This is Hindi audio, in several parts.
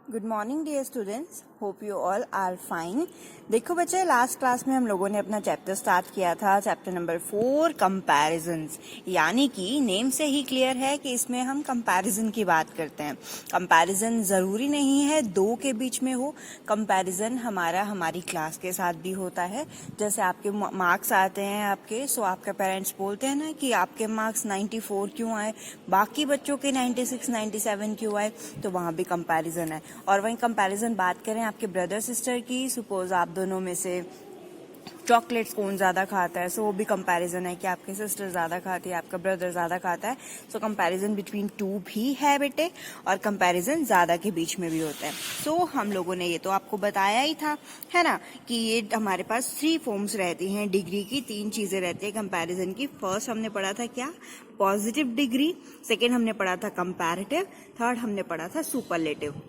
Good morning dear students, hope you all are fine. देखो बच्चे, लास्ट क्लास में हम लोगों ने अपना चैप्टर स्टार्ट किया था, चैप्टर नंबर 4 कंपैरिजंस। यानी कि नेम से ही क्लियर है कि इसमें हम कंपैरिजन की बात करते हैं। कंपैरिजन जरूरी नहीं है दो के बीच में हो, कंपैरिजन हमारी क्लास के साथ भी होता है। जैसे आपके मार्क्स आते हैं आपके, सो आपके पेरेंट्स बोलते हैं ना कि आपके मार्क्स 94 क्यों आए, बाकी बच्चों के 96 97 क्यों आए, तो वहां भी कंपैरिजन है। और वहीं कंपैरिजन बात करें आपके ब्रदर सिस्टर की, सपोज आप दोनों में से चॉकलेट्स कौन ज्यादा खाता है, सो वो भी कंपैरिजन है कि आपके सिस्टर ज्यादा खाती है, आपका ब्रदर ज्यादा खाता है। सो कंपैरिजन बिटवीन टू भी है बेटे, और कंपैरिजन ज्यादा के बीच में भी होता है। सो हम लोगों ने ये तो आपको बताया ही था, है ना, कि ये हमारे पास 3 फॉर्म्स रहती हैं डिग्री की, 3 चीजें रहती है कंपैरिजन की। फर्स्ट हमने पढ़ा था क्या, पॉजिटिव डिग्री। सेकेंड हमने पढ़ा था कंपैरेटिव। थर्ड हमने पढ़ा था सुपरलेटिव।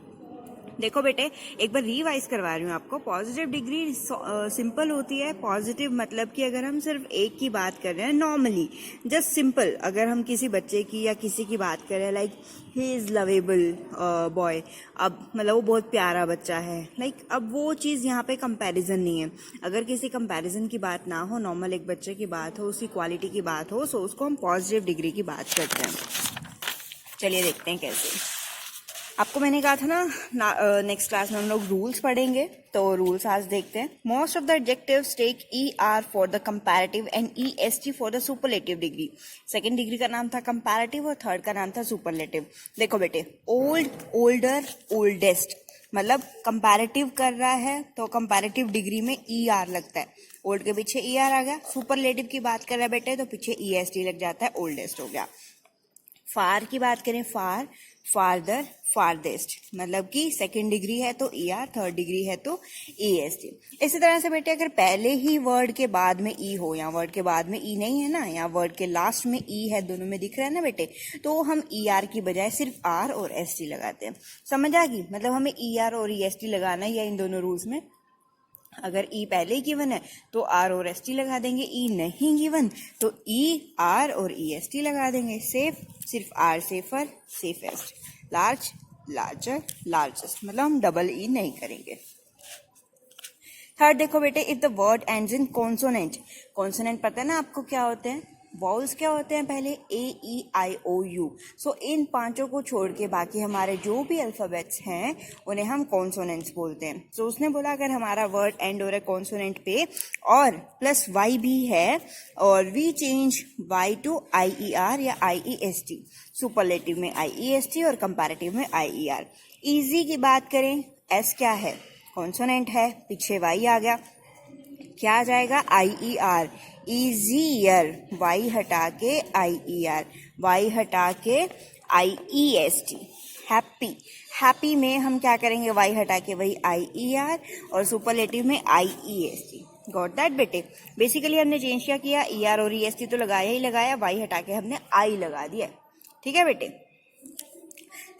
देखो बेटे, एक बार रिवाइज करवा रही हूँ आपको। पॉजिटिव डिग्री सिंपल होती है। पॉजिटिव मतलब कि अगर हम सिर्फ एक की बात कर रहे हैं, नॉर्मली जस्ट सिंपल, अगर हम किसी बच्चे की या किसी की बात कर रहे हैं, like he is lovable boy, अब मतलब वो बहुत प्यारा बच्चा है, लाइक अब वो चीज यहाँ पे कंपैरिजन नहीं है। अगर किसी कंपैरिजन की बात ना हो, नॉर्मल एक बच्चे की बात हो, उसकी क्वालिटी की बात हो, सो उसको हम पॉजिटिव डिग्री की बात करते हैं। चलिए देखते हैं कैसे। आपको मैंने कहा था ना, नेक्स्ट क्लास में हम लोग रूल्स पढ़ेंगे, तो रूल्स आज देखते हैं। Most of the adjectives take ER for the comparative and EST for the superlative degree. Second degree का नाम था कंपैरेटिव और थर्ड का नाम था सुपरलेटिव। देखो बेटे, ओल्ड, ओल्डर, ओल्डेस्ट, मतलब कंपैरेटिव कर रहा है तो कंपैरेटिव डिग्री में ER लगता है। ओल्ड के पीछे ER आ गया। सुपरलेटिव की बात कर रहा है बेटे तो पीछे EST लग जाता है, ओल्डेस्ट हो गया। फार की बात करें, फार, फार्दर, फारदेस्ट, मतलब कि सेकंड डिग्री है तो ER, थर्ड डिग्री है तो EST। इसी तरह से बेटे, अगर पहले ही वर्ड के बाद में E हो, या वर्ड के बाद में E नहीं है ना, या वर्ड के लास्ट में E है, दोनों में दिख रहा है ना बेटे, तो हम ER की बजाय सिर्फ R और ST लगाते हैं। समझ आ गई? मतलब हमें ER और EST लगाना है इन दोनों रूल्स में। अगर E पहले ही गिवन है तो R और ST लगा देंगे, E नहीं गिवन तो E, R और EST लगा देंगे। सेफ, सिर्फ R safer, safest. Large, larger, largest, मतलब हम डबल E नहीं करेंगे। थर्ड देखो बेटे, if the word ends in consonant. Consonant पता है ना आपको क्या होते हैं? वॉवल्स क्या होते हैं पहले, AEIOU। सो इन पांचों को छोड़ के बाकी हमारे जो भी अल्फाबेट्स हैं उन्हें हम कॉन्सोनेंट्स बोलते हैं। सो उसने बोला अगर हमारा वर्ड एंड हो रहा है कॉन्सोनेंट पे और प्लस Y भी है, और we change Y to IER या IEST। सुपरलेटिव में IEST और कंपैरेटिव में IER। इजी की बात करें, S क्या है? कॉन्सोनेंट है, पीछे Y आ गया, क्या आ जाएगा? IER, easier. Y हटा के IER, Y हटा के IEST। हैप्पी, हैप्पी में हम क्या करेंगे? Y हटा के वही IER, और सुपरलेटिव में IEST। गॉट दैट बेटे? बेसिकली हमने चेंज क्या किया, ER और EST तो लगाया ही लगाया, Y हटा के हमने I लगा दिया। ठीक है बेटे?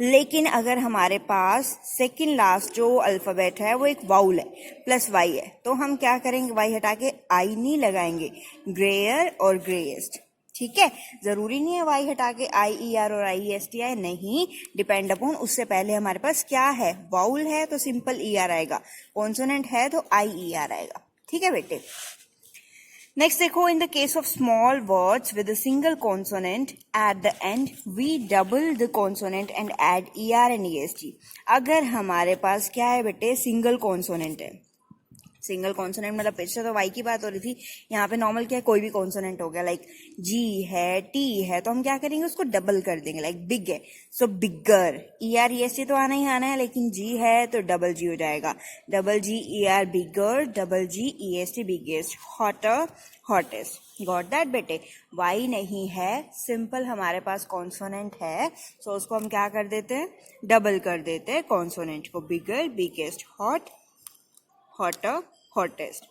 लेकिन अगर हमारे पास सेकंड लास्ट जो अल्फाबेट है वो एक वाउल है, प्लस Y है, तो हम क्या करेंगे? Y हटा के I नहीं लगाएंगे, ग्रेयर और ग्रेएस्ट। ठीक है? जरूरी नहीं है Y हटा के IER और IEST आए, नहीं, डिपेंड अपॉन उससे पहले हमारे पास क्या है। वाउल है तो सिंपल ER आएगा, कॉन्सोनेंट है तो IER आएगा। ठीक है बेटे? नेक्स्ट देखो, in the case of small words with a single consonant at the end we double the consonant and add ER and EST। अगर हमारे पास क्या है बेटे, सिंगल कॉन्सोनेंट है, सिंगल कॉन्सोनेंट मतलब फिर से तो Y की बात हो रही थी, यहाँ पे नॉर्मल क्या है, कोई भी कॉन्सोनेंट हो गया, लाइक G है, T है, तो हम क्या करेंगे? उसको डबल कर देंगे। लाइक बिग है सो बिगर, ER EST तो आना ही आना है, लेकिन G है तो डबल G हो जाएगा, double G ER bigger, double G EST biggest. Hotter, hottest. Got that बेटे? Y नहीं है, सिंपल हमारे पास कॉन्सोनेंट है, सो उसको हम क्या कर देते हैं? डबल कर देते हैं कॉन्सोनेंट को, bigger, biggest, hot, hotter, hottest.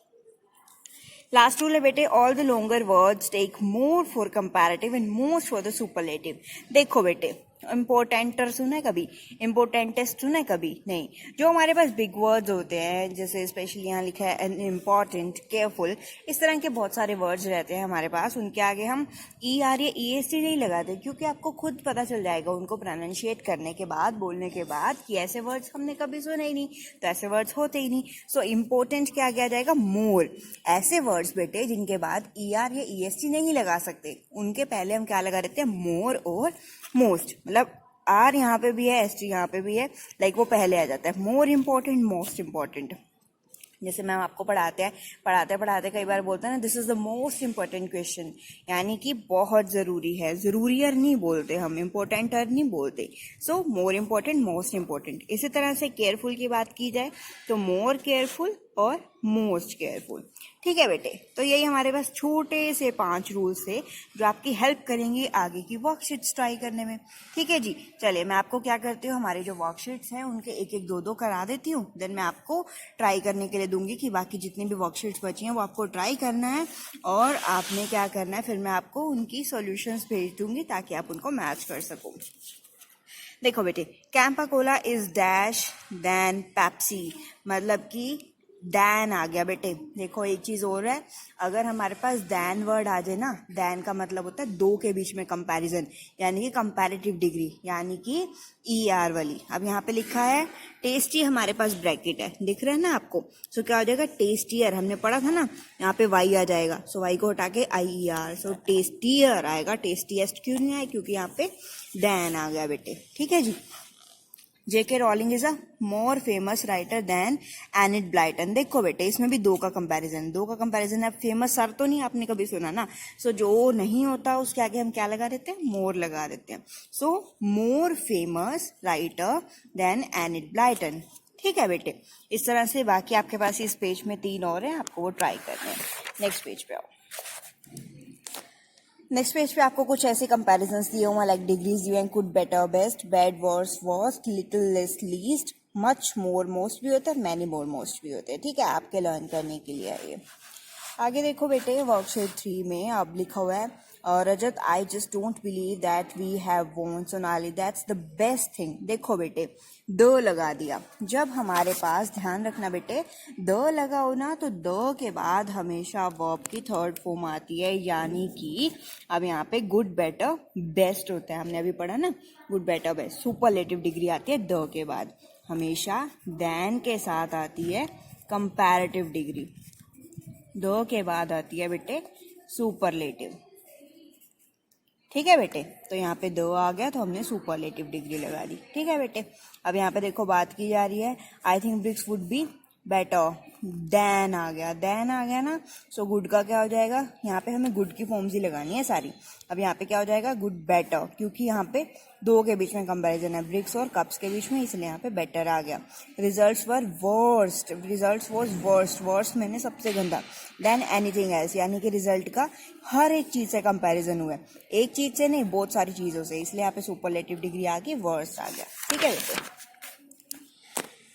Last rule है बेटे, all the longer words take more for comparative and most for the superlative. देखो बेटे, इम्पोर्टेंटर सुना है कभी? इम्पोर्टेंटेस्ट सुना है कभी? नहीं। जो हमारे पास बिग वर्ड्स होते हैं, जैसे स्पेशली यहाँ लिखा है इम्पोर्टेंट, केयरफुल, इस तरह के बहुत सारे वर्ड्स रहते हैं हमारे पास, उनके आगे हम ER या EST नहीं लगाते, क्योंकि आपको खुद पता चल जाएगा उनको प्रोनाउंशिएट करने के बाद, बोलने के बाद, कि ऐसे वर्ड्स हमने कभी सुने ही नहीं, तो ऐसे वर्ड्स होते ही नहीं। सो इम्पोर्टेंट क्या आ जाएगा? मोर। ऐसे वर्ड्स बेटे जिनके बाद ER या EST नहीं लगा सकते, उनके पहले हम क्या लगा देते हैं? मोर और मोस्ट। मतलब R यहाँ पे भी है, ST यहाँ पे भी है, लाइक वो पहले आ जाता है। More important, most important. जैसे मैम आपको पढ़ाते कई बार बोलते हैं ना, this is the most important question, यानी कि बहुत ज़रूरी है। ज़रूरियर नहीं बोलते हम, इम्पोर्टेंटर नहीं बोलते। सो मोर इम्पोर्टेंट, मोस्ट इम्पोर्टेंट। इसी तरह से केयरफुल की बात की जाए तो मोर केयरफुल और मोस्ट केयरफुल। ठीक है बेटे, तो यही हमारे पास छोटे से 5 रूल्स थे जो आपकी हेल्प करेंगे आगे की वर्कशीट्स ट्राई करने में। ठीक है जी, चलिए मैं आपको क्या करती हूँ, हमारे जो वर्कशीट्स हैं उनके एक एक दो करा देती हूँ, देन मैं आपको ट्राई करने के लिए दूंगी कि बाकी जितनी भी वर्कशीट्स बची हैं वो आपको ट्राई करना है, और आपने क्या करना है, फिर मैं आपको उनकी सॉल्यूशंस भेज दूंगी ताकि आप उनको मैच कर सको। देखो बेटे, Campa Cola is dash than Pepsi, मतलब कि दैन आ गया बेटे। देखो एक चीज और है, अगर हमारे पास दैन वर्ड आ जाए ना, दैन का मतलब होता है दो के बीच में कंपैरिजन, यानी कि कंपैरेटिव डिग्री, यानी कि ER वाली। अब यहाँ पे लिखा है टेस्टी, हमारे पास ब्रैकेट है, दिख रहा है ना आपको? सो क्या हो जाएगा? टेस्टियर, हमने पढ़ा था ना, यहाँ पे Y आ जाएगा, सो Y को हटा के IER, सो टेस्टियर आएगा। टेस्टीएस्ट क्यों नहीं आया? क्योंकि यहाँ पे दैन आ गया बेटे। ठीक है जी। J.K. Rowling is a more famous writer than Enid Blyton. देखो बेटे, इसमें भी दो का कंपैरिजन है। फेमस सर तो नहीं आपने कभी सुना ना, सो जो नहीं होता उसके आगे हम क्या लगा देते हैं? मोर लगा देते हैं। So more famous writer than Enid Blyton. ठीक है बेटे, इस तरह से बाकी आपके पास इस पेज में 3 और हैं, आपको वो ट्राई करने हैं। नेक्स्ट पेज पे आओ। नेक्स्ट पेज पे आपको कुछ ऐसे कंपैरिजंस दिए हुए, लाइक डिग्रीज दी हैं, good, better, best, bad, worse, worst, little, less, least, much, more, most भी होता है, मैनी मोर, मोस्ट भी होते हैं। ठीक है, आपके लर्न करने के लिए है ये। आगे देखो बेटे, वर्कशीट 3 में अब लिखा हुआ है Rajat, I just don't believe that we have won, Sonali that's the best thing. देखो बेटे, द लगा दिया। जब हमारे पास, ध्यान रखना बेटे, द लगाओ ना तो द के बाद हमेशा वर्ब की थर्ड फॉर्म आती है, यानी कि अब यहाँ पे गुड, बेटर, बेस्ट होता है, हमने अभी पढ़ा ना, good, better, best. Superlative degree आती है द के बाद, हमेशा देन के साथ आती है कंपैरेटिव डिग्री, दो के बाद आती है बेटे सुपरलेटिव। ठीक है बेटे, तो यहाँ पे दो आ गया तो हमने सुपरलेटिव डिग्री लगा दी। ठीक है बेटे, अब यहाँ पे देखो बात की जा रही है, I think bricks would be better than आ गया ना, सो गुड का क्या हो जाएगा? यहाँ पे हमें गुड की फॉर्म्स ही लगानी है सारी। अब यहाँ पे क्या हो जाएगा? गुड, बेटर, क्योंकि यहाँ पे दो के बीच में कंपैरिजन है, ब्रिक्स और कप्स के बीच में, इसलिए यहाँ पे बेटर आ गया। Results were worst, results was worst, worst मैंने सबसे गंदा, देन एनीथिंग एल्स, यानी कि रिजल्ट का हर एक चीज से कंपैरिजन हुआ है, एक चीज से नहीं, बहुत सारी चीजों से, इसलिए यहाँ पे सुपरलेटिव डिग्री आ गई, वर्स्ट आ गया। ठीक है बेटे,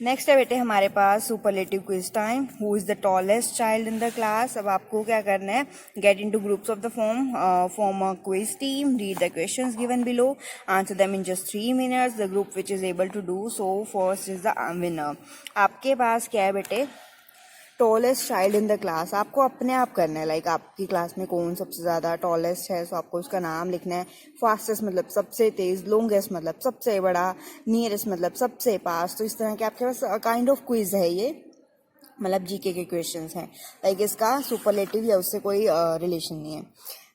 नेक्स्ट है बेटे हमारे पास superlative quiz time. Who is the tallest child in the class. अब आपको क्या करना है, get into groups of the form a quiz team, read the questions given below, answer them in just 3 minutes। The group which is able to do so first is the winner. आपके पास क्या है बेटे, tallest child in the class, आपको अपने आप करना है, लाइक आपकी क्लास में कौन सबसे ज़्यादा टॉलेस्ट है, सो आपको उसका नाम लिखना है। फास्टेस्ट मतलब सबसे तेज, लॉन्गेस्ट मतलब सबसे बड़ा, नियरेस्ट मतलब सबसे पास। तो इस तरह के आपके पास काइंड ऑफ क्विज है ये, मतलब जीके के क्वेश्चंस हैं, लाइक इसका सुपरलेटिव या उससे कोई रिलेशन नहीं है।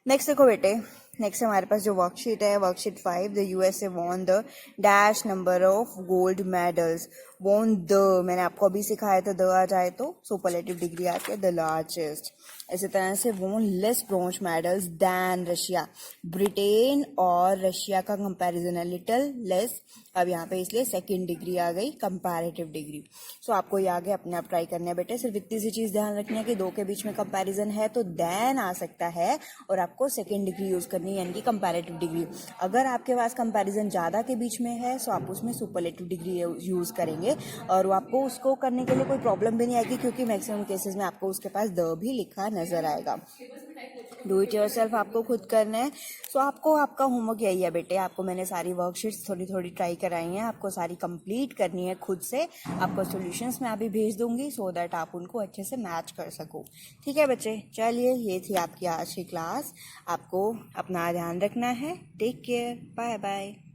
नेक्स्ट देखो बेटे, नेक्स्ट हमारे पास जो वर्कशीट है, worksheet 5, the USA won the dash number of gold medals. Won the, मैंने आपको अभी सिखाया था, द आ जाए तो सुपरलेटिव डिग्री आती है, द लार्जेस्ट। इसी तरह से won less bronze medals than Russia, Britain और रशिया का कंपैरिजन है, लिटिल लेस। अब यहाँ पे इसलिए सेकंड डिग्री आ गई, कंपैरेटिव डिग्री। सो आपको ये आगे अपने आप ट्राई करना है बेटे। सिर्फ इतनी सी चीज ध्यान रखनी है कि दो के बीच में कंपैरिजन है तो दैन आ सकता है, और आपको सेकंड डिग्री यूज करनी है, यानी कि कंपैरेटिव डिग्री। अगर आपके पास कंपैरिजन ज्यादा के बीच में है सो आप उसमें सुपरलेटिव डिग्री यूज करेंगे, और आपको उसको करने के लिए कोई प्रॉब्लम भी नहीं आएगी, क्योंकि मैक्सिमम केसेस में आपको उसके पास द भी लिखा लिखा नजर आएगा। डू इट योरसेल्फ आपको खुद करना है। सो आपको आपका होमवर्क यही है बेटे, आपको मैंने सारी वर्कशीट्स थोड़ी थोड़ी ट्राई कराई हैं, आपको सारी कंप्लीट करनी है खुद से। आपको सॉल्यूशंस मैं अभी भेज दूंगी सो दैट आप उनको अच्छे से मैच कर सको। ठीक है बच्चे, चलिए ये थी आपकी आज की क्लास। आपको अपना ध्यान रखना है। Take care, bye bye.